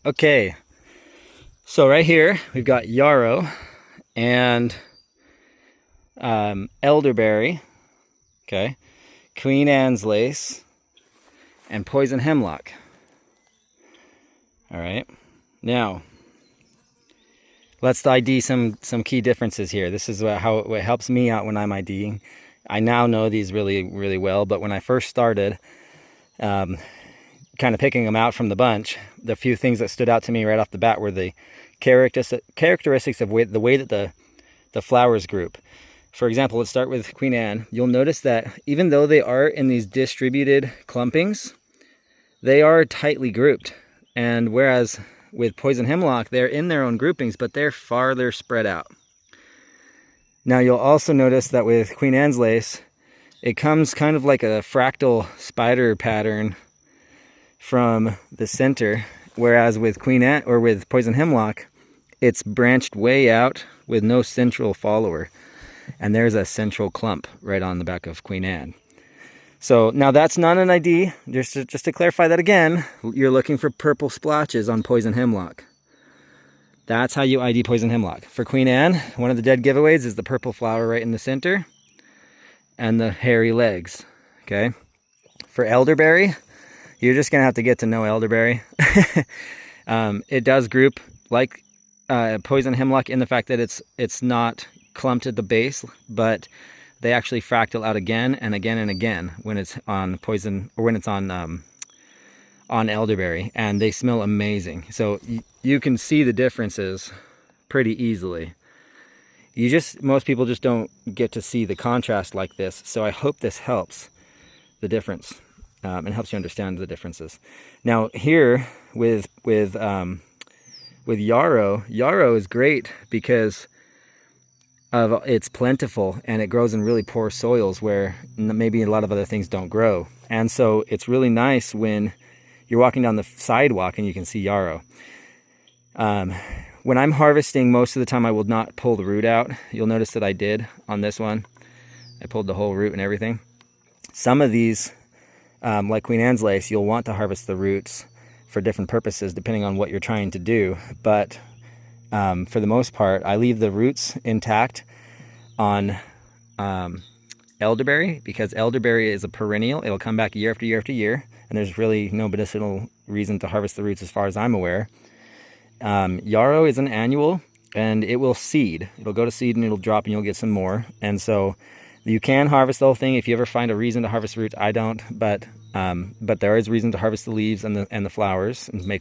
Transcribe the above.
Okay, so right here we've got yarrow and elderberry, okay, Queen Anne's lace, and poison hemlock. All right, now let's ID some key differences here. This is how it helps me out when I'm IDing. I now know these really well, but when I first started, kind of picking them out from the bunch, the few things that stood out to me right off the bat were the characteristics of the way that the flowers group. For example, let's start with Queen Anne. You'll notice that even though they are in these distributed clumpings, they are tightly grouped. And whereas with Poison Hemlock, they're in their own groupings, but they're farther spread out. Now you'll also notice that with Queen Anne's lace, it comes kind of like a fractal spider pattern from the center, whereas with Queen Anne or with Poison Hemlock, it's branched way out with no central follower. And there's a central clump right on the back of Queen Anne. So now that's not an ID. Just to clarify that again, you're looking for purple splotches on Poison Hemlock. That's how you ID Poison Hemlock. For Queen Anne, one of the dead giveaways is the purple flower right in the center and the hairy legs, okay? For elderberry, you're just gonna have to get to know elderberry. It does group like Poison Hemlock in the fact that it's not clumped at the base, but they actually fractal out again and again and again when it's on poison, or when it's on elderberry, and they smell amazing. So you can see the differences pretty easily. Most people just don't get to see the contrast like this. So I hope this helps the difference and helps you understand the differences. Now here with yarrow is great because it's plentiful and it grows in really poor soils where maybe a lot of other things don't grow. And so it's really nice when you're walking down the sidewalk and you can see yarrow. When I'm harvesting, most of the time I will not pull the root out. You'll notice that I did on this one. I pulled the whole root and everything. Some of these, like Queen Anne's lace, you'll want to harvest the roots for different purposes depending on what you're trying to do. But for the most part, I leave the roots intact on elderberry, because elderberry is a perennial. It'll come back year after year after year, and there's really no medicinal reason to harvest the roots as far as I'm aware. Yarrow is an annual, and it will seed. It'll go to seed and it'll drop and you'll get some more. And so you can harvest the whole thing if you ever find a reason to harvest roots. I don't, but there is reason to harvest the leaves and the flowers and make